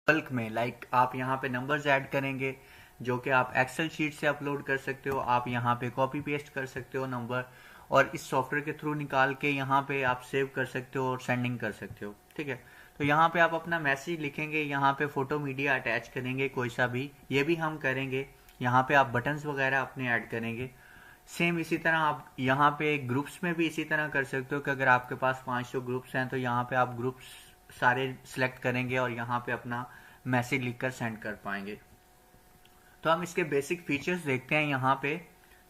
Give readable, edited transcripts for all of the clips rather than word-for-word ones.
Bulk में, like आप यहाँ पे नंबर्स ऐड करेंगे जो कि आप एक्सेल शीट से अपलोड कर सकते हो, आप यहाँ पे कॉपी पेस्ट कर सकते हो नंबर, और इस सॉफ्टवेयर के थ्रू निकाल के यहाँ पे आप सेव कर सकते हो और सेंडिंग कर सकते हो। ठीक है, तो यहाँ पे आप अपना मैसेज लिखेंगे, यहाँ पे फोटो मीडिया अटैच करेंगे कोई सा भी, ये भी हम करेंगे। यहाँ पे आप बटन्स वगैरह अपने ऐड करेंगे। सेम इसी तरह आप यहाँ पे ग्रुप्स में भी इसी तरह कर सकते हो कि अगर आपके पास 500 ग्रुप्स हैं तो यहाँ पे आप ग्रुप्स सारे सिलेक्ट करेंगे और यहाँ पे अपना मैसेज लिखकर सेंड कर पाएंगे। तो हम इसके बेसिक फीचर्स देखते हैं यहाँ पे।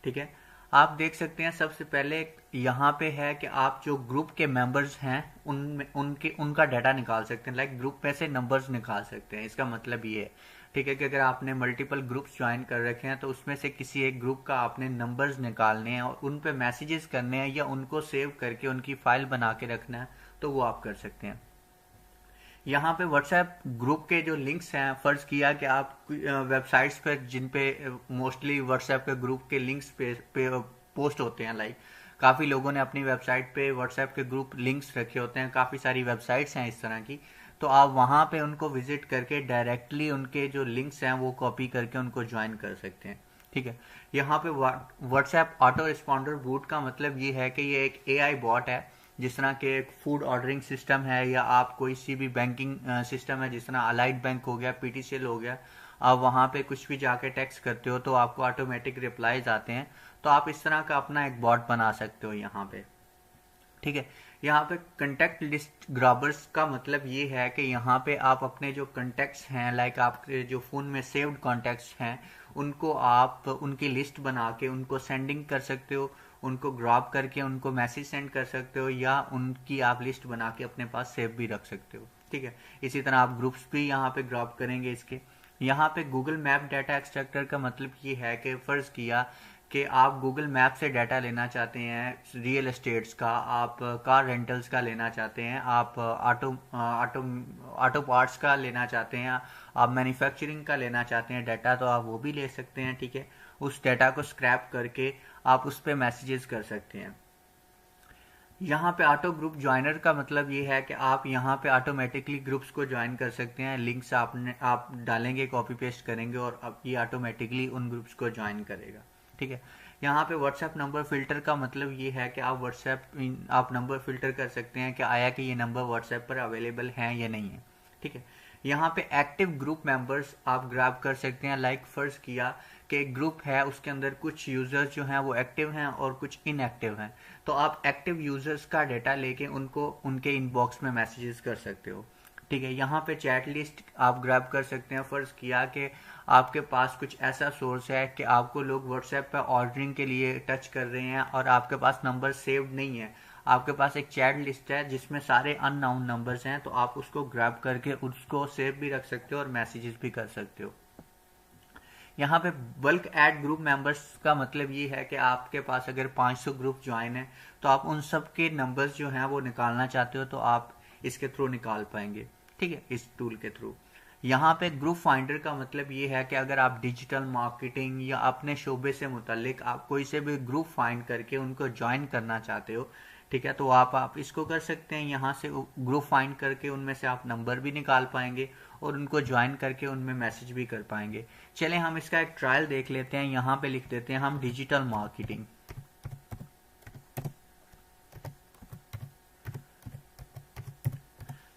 ठीक है, आप देख सकते हैं सबसे पहले यहाँ पे है कि आप जो ग्रुप के मेंबर्स हैं उनका डाटा निकाल सकते हैं, लाइक ग्रुप में से नंबर्स निकाल सकते हैं। इसका मतलब ये है, ठीक है, कि अगर आपने मल्टीपल ग्रुप्स ज्वाइन कर रखे हैं तो उसमें से किसी एक ग्रुप का आपने नंबर्स निकालने हैं और उन पे मैसेजेस करने हैं या उनको सेव करके उनकी फाइल बना के रखना है, तो वो आप कर सकते हैं। यहाँ पे व्हाट्सएप ग्रुप के जो लिंक्स हैं, फर्ज किया कि आप वेबसाइट्स पर जिन पे मोस्टली व्हाट्सएप के ग्रुप के लिंक्स पे पोस्ट होते हैं, लाइक काफ़ी लोगों ने अपनी वेबसाइट पे व्हाट्सएप के ग्रुप लिंक्स रखे होते हैं, काफ़ी सारी वेबसाइट्स हैं इस तरह की, तो आप वहाँ पे उनको विजिट करके डायरेक्टली उनके जो लिंक्स हैं वो कॉपी करके उनको ज्वाइन कर सकते हैं। ठीक है, यहाँ पे व्हाट्सएप ऑटो रिस्पॉन्डर बूट का मतलब ये है कि ये एक एआई बॉट है, जिस तरह के एक फूड ऑर्डरिंग सिस्टम है या आप कोई सी भी बैंकिंग सिस्टम है, जिस तरह अलाइड बैंक हो गया, पीटीसीएल हो गया, आप वहाँ पे कुछ भी जाके टेक्स्ट करते हो तो आपको ऑटोमेटिक रिप्लाईज आते हैं। तो आप इस तरह का अपना एक बॉट बना सकते हो यहाँ पे। ठीक है, यहाँ पे कंटेक्ट लिस्ट ग्राबर्स का मतलब ये है कि यहाँ पे आप अपने जो कंटेक्ट्स हैं, लाइक आपके जो फ़ोन में सेव्ड कॉन्टेक्ट्स हैं, उनको आप उनकी लिस्ट बना के उनको सेंडिंग कर सकते हो, उनको ग्रॉप करके उनको मैसेज सेंड कर सकते हो, या उनकी आप लिस्ट बना के अपने पास सेव भी रख सकते हो। ठीक है, इसी तरह आप ग्रुप्स भी यहाँ पे ग्रॉप करेंगे इसके। यहाँ पे गूगल मैप डाटा एक्सट्रैक्टर का मतलब ये है कि फ़र्ज़ किया कि आप गूगल मैप से डाटा लेना चाहते हैं रियल एस्टेट्स का, आप कार रेंटल्स का लेना चाहते हैं, आप ऑटो पार्ट्स का लेना चाहते हैं, आप मैन्युफैक्चरिंग का लेना चाहते हैं डाटा, तो आप वो भी ले सकते हैं। ठीक है, उस डाटा को स्क्रैप करके आप उस पर मैसेजेस कर सकते हैं। यहाँ पे ऑटो ग्रुप ज्वाइनर का मतलब ये है कि आप यहाँ पे ऑटोमेटिकली ग्रुप्स को ज्वाइन कर सकते हैं, लिंक्स आप डालेंगे, कॉपी पेस्ट करेंगे और अब ये ऑटोमेटिकली उन ग्रुप्स को ज्वाइन करेगा। ठीक है, यहाँ पे व्हाट्सएप नंबर फिल्टर का मतलब ये है कि आप नंबर फिल्टर कर सकते हैं कि आया कि ये नंबर व्हाट्सएप पर अवेलेबल हैं या नहीं है। ठीक है, यहाँ पे एक्टिव ग्रुप मेंबर्स आप ग्रैब कर सकते हैं, लाइक फर्ज किया कि एक ग्रुप है उसके अंदर कुछ यूजर्स जो हैं वो एक्टिव हैं और कुछ इनएक्टिव हैं, तो आप एक्टिव यूजर्स का डाटा लेके उनको उनके इनबॉक्स में मैसेजेस कर सकते हो। ठीक है, यहाँ पे चैट लिस्ट आप ग्रैब कर सकते हैं, फर्ज किया कि आपके पास कुछ ऐसा सोर्स है कि आपको लोग व्हाट्सएप पर ऑर्डरिंग के लिए टच कर रहे हैं और आपके पास नंबर सेव्ड नहीं है, आपके पास एक चैट लिस्ट है जिसमें सारे अननाउन नंबर्स हैं, तो आप उसको ग्रैब करके उसको सेव भी रख सकते हो और मैसेजेस भी कर सकते हो। यहाँ पे बल्क ऐड ग्रुप मेंबर्स का मतलब ये है कि आपके पास अगर 500 ग्रुप ज्वाइन है तो आप उन सब के नंबर्स जो हैं वो निकालना चाहते हो तो आप इसके थ्रू निकाल पाएंगे। ठीक है, इस टूल के थ्रू। यहाँ पे ग्रुप फाइंडर का मतलब ये है कि अगर आप डिजिटल मार्केटिंग या अपने शोबे से मुतल्लिक आप कोई से भी ग्रुप फाइंड करके उनको ज्वाइन करना चाहते हो, ठीक है, तो आप इसको कर सकते हैं। यहाँ से ग्रुप फाइंड करके उनमें से आप नंबर भी निकाल पाएंगे और उनको ज्वाइन करके उनमें मैसेज भी कर पाएंगे। चलें हम इसका एक ट्रायल देख लेते हैं। यहाँ पे लिख देते हैं हम डिजिटल मार्केटिंग।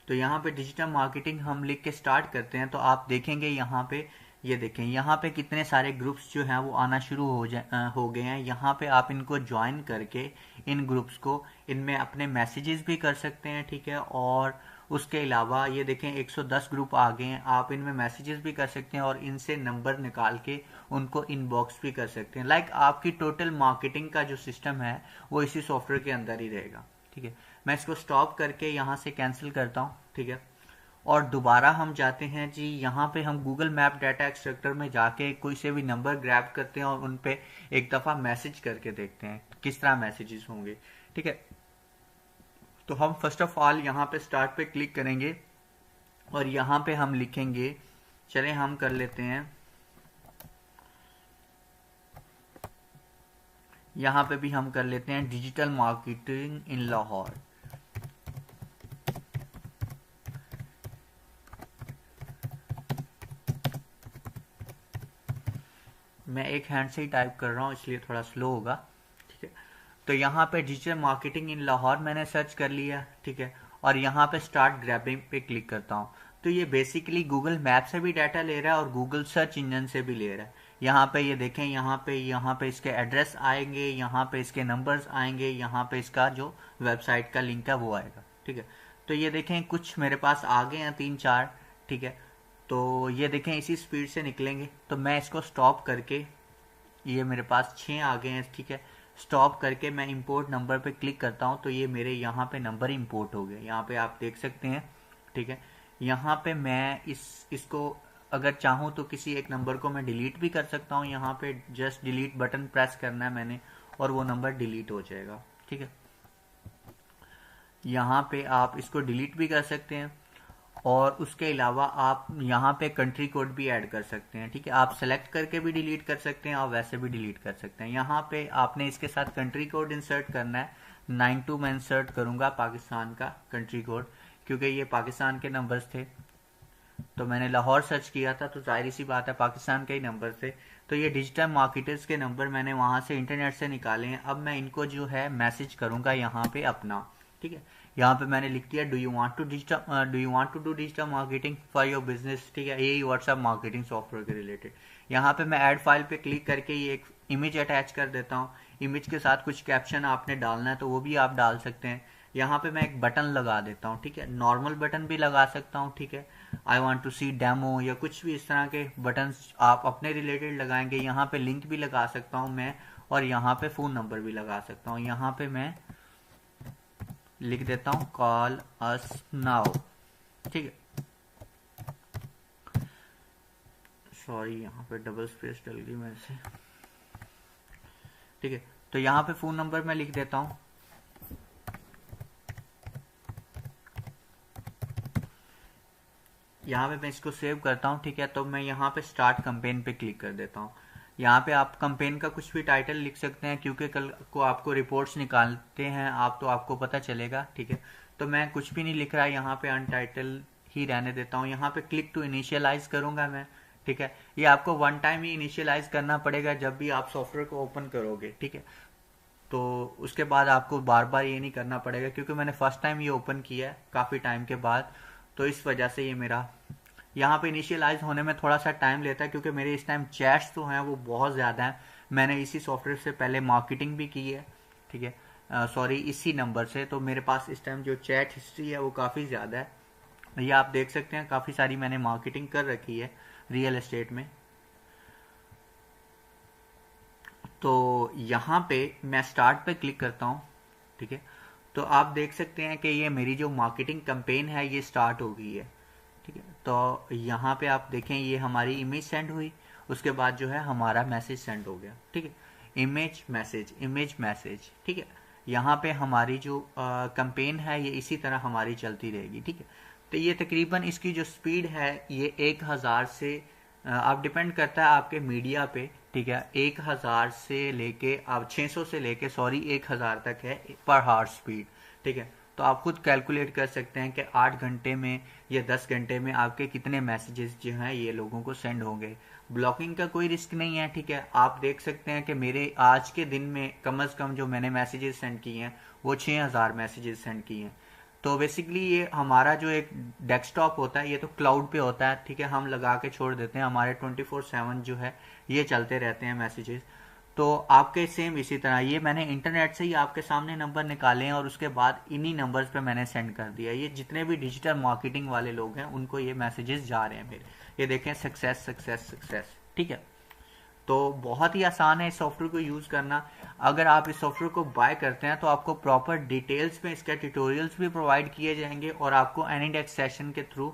तो यहाँ पे डिजिटल मार्केटिंग हम लिख के स्टार्ट करते हैं तो आप देखेंगे यहाँ पे, ये देखें यहाँ पे कितने सारे ग्रुप्स जो हैं वो आना शुरू हो गए हैं। यहाँ पे आप इनको ज्वाइन करके इन ग्रुप्स को इनमें अपने मैसेजेस भी कर सकते हैं। ठीक है, और उसके अलावा ये देखें 110 ग्रुप आ गए हैं, आप इनमें मैसेजेस भी कर सकते हैं और इनसे नंबर निकाल के उनको इनबॉक्स भी कर सकते हैं। लाइक आपकी टोटल मार्केटिंग का जो सिस्टम है वो इसी सॉफ्टवेयर के अंदर ही रहेगा। ठीक है, मैं इसको स्टॉप करके यहाँ से कैंसिल करता हूँ। ठीक है, और दोबारा हम जाते हैं जी, यहाँ पे हम गूगल मैप डाटा एक्सट्रैक्टर में जाके कोई से भी नंबर ग्रैब करते हैं और उन पे एक दफ़ा मैसेज करके देखते हैं किस तरह मैसेजेस होंगे। ठीक है, तो हम फर्स्ट ऑफ ऑल यहाँ पे स्टार्ट पे क्लिक करेंगे और यहाँ पे हम लिखेंगे, चलें हम कर लेते हैं, यहाँ पे भी हम कर लेते हैं डिजिटल मार्केटिंग इन लाहौर। मैं एक हैंड से ही टाइप कर रहा हूँ इसलिए थोड़ा स्लो होगा, ठीक है। तो यहाँ पे डिजिटल मार्केटिंग इन लाहौर मैंने सर्च कर लिया, ठीक है, और यहाँ पे स्टार्ट ग्रैबिंग पे क्लिक करता हूँ। तो ये बेसिकली गूगल मैप से भी डाटा ले रहा है और गूगल सर्च इंजन से भी ले रहा है। यहाँ पे ये देखें, यहाँ पे इसके एड्रेस आएंगे, यहाँ पे इसके नंबर्स आएंगे, यहाँ पे इसका जो वेबसाइट का लिंक है वो आएगा, ठीक है। तो ये देखें कुछ मेरे पास आ गए हैं 3-4, ठीक है। तो ये देखें इसी स्पीड से निकलेंगे। तो मैं इसको स्टॉप करके, ये मेरे पास 6 आ गए हैं, ठीक है। स्टॉप करके मैं इंपोर्ट नंबर पे क्लिक करता हूँ तो ये मेरे यहाँ पे नंबर इंपोर्ट हो गए, यहाँ पे आप देख सकते हैं, ठीक है। यहाँ पे मैं इसको अगर चाहूँ तो किसी एक नंबर को मैं डिलीट भी कर सकता हूँ। यहाँ पे जस्ट डिलीट बटन प्रेस करना है मैंने और वो नंबर डिलीट हो जाएगा, ठीक है। यहाँ पे आप इसको डिलीट भी कर सकते हैं और उसके अलावा आप यहाँ पे कंट्री कोड भी ऐड कर सकते हैं, ठीक है। आप सेलेक्ट करके भी डिलीट कर सकते हैं, आप वैसे भी डिलीट कर सकते हैं। यहाँ पे आपने इसके साथ कंट्री कोड इंसर्ट करना है। 92 मैं इंसर्ट करूँगा पाकिस्तान का कंट्री कोड, क्योंकि ये पाकिस्तान के नंबर्स थे। तो मैंने लाहौर सर्च किया था तो जाहिर सी बात है पाकिस्तान के ही नंबर थे। तो ये डिजिटल मार्केटर्स के नंबर मैंने वहाँ से इंटरनेट से निकाले हैं। अब मैं इनको जो है मैसेज करूँगा यहाँ पे अपना, ठीक है। यहाँ पे मैंने लिख दिया do you want to do digital marketing for your business, ठीक है। यही व्हाट्सएप मार्केटिंग सॉफ्टवेयर के रिलेटेड। यहाँ पे मैं ऐड फाइल पे क्लिक करके ये एक इमेज अटैच कर देता हूँ। इमेज के साथ कुछ कैप्शन आपने डालना है तो वो भी आप डाल सकते हैं। यहाँ पे मैं एक बटन लगा देता हूँ, ठीक है। नॉर्मल बटन भी लगा सकता हूँ, ठीक है। I want to see demo या कुछ भी इस तरह के बटन आप अपने रिलेटेड लगाएंगे। यहाँ पे लिंक भी लगा सकता हूँ मैं और यहाँ पे फ़ोन नंबर भी लगा सकता हूँ। यहाँ पे मैं लिख देता हूँ कॉल अस नाउ, ठीक है। सॉरी यहाँ पे डबल स्पेस डल गई मेरे से, ठीक है। तो यहाँ पे फ़ोन नंबर मैं लिख देता हूँ। यहाँ पे मैं इसको सेव करता हूँ, ठीक है। तो मैं यहाँ पे स्टार्ट कैंपेन पे क्लिक कर देता हूँ। यहाँ पे आप कैंपेन का कुछ भी टाइटल लिख सकते हैं क्योंकि कल को आपको रिपोर्ट्स निकालते हैं आप, तो आपको पता चलेगा, ठीक है। तो मैं कुछ भी नहीं लिख रहा, यहाँ पे अनटाइटल ही रहने देता हूँ। यहाँ पे क्लिक टू इनिशियलाइज करूँगा मैं, ठीक है। ये आपको वन टाइम ही इनिशियलाइज करना पड़ेगा जब भी आप सॉफ्टवेयर को ओपन करोगे, ठीक है। तो उसके बाद आपको बार बार ये नहीं करना पड़ेगा क्योंकि मैंने फर्स्ट टाइम ये ओपन किया है काफ़ी टाइम के बाद, तो इस वजह से ये मेरा यहाँ पे इनिशियलाइज होने में थोड़ा सा टाइम लेता है क्योंकि मेरे इस टाइम चैट्स तो हैं वो बहुत ज़्यादा हैं। मैंने इसी सॉफ्टवेयर से पहले मार्केटिंग भी की है, ठीक है, सॉरी इसी नंबर से। तो मेरे पास इस टाइम जो चैट हिस्ट्री है वो काफ़ी ज़्यादा है। ये आप देख सकते हैं काफ़ी सारी मैंने मार्केटिंग कर रखी है रियल एस्टेट में। तो यहाँ पे मैं स्टार्ट पे क्लिक करता हूँ, ठीक है। तो आप देख सकते हैं कि ये मेरी जो मार्केटिंग कैंपेन है ये स्टार्ट हो गई है, ठीक है। तो यहाँ पे आप देखें ये हमारी इमेज सेंड हुई, उसके बाद जो है हमारा मैसेज सेंड हो गया, ठीक है। इमेज मैसेज, ठीक है। यहाँ पे हमारी जो कैंपेन है ये इसी तरह हमारी चलती रहेगी, ठीक है। तो ये तकरीबन इसकी जो स्पीड है ये 1000 से आप डिपेंड करता है आपके मीडिया पे, ठीक है। 1000 से लेके आप 600 से लेके 1000 तक है पर हावर स्पीड, ठीक है। तो आप खुद कैलकुलेट कर सकते हैं कि 8 घंटे में या 10 घंटे में आपके कितने मैसेजेस जो हैं ये लोगों को सेंड होंगे। ब्लॉकिंग का कोई रिस्क नहीं है, ठीक है। आप देख सकते हैं कि मेरे आज के दिन में कम से कम जो मैंने मैसेजेस सेंड किए हैं वो 6000 मैसेजेस सेंड किए हैं। तो बेसिकली ये हमारा जो एक डेस्कटॉप होता है ये तो क्लाउड पे होता है, ठीक है। हम लगा के छोड़ देते हैं, हमारे 24/7 जो है ये चलते रहते हैं मैसेजेस। तो आपके सेम इसी तरह ये मैंने इंटरनेट से ही आपके सामने नंबर निकाले हैं और उसके बाद इन्हीं नंबर्स पे मैंने सेंड कर दिया। ये जितने भी डिजिटल मार्केटिंग वाले लोग हैं उनको ये मैसेजेस जा रहे हैं मेरे। ये देखें सक्सेस, ठीक है। तो बहुत ही आसान है इस सॉफ्टवेयर को यूज़ करना। अगर आप इस सॉफ्टवेयर को बाय करते हैं तो आपको प्रॉपर डिटेल्स में इसके ट्यूटोरियल्स भी प्रोवाइड किए जाएंगे और आपको एनीडेस्क सेशन के थ्रू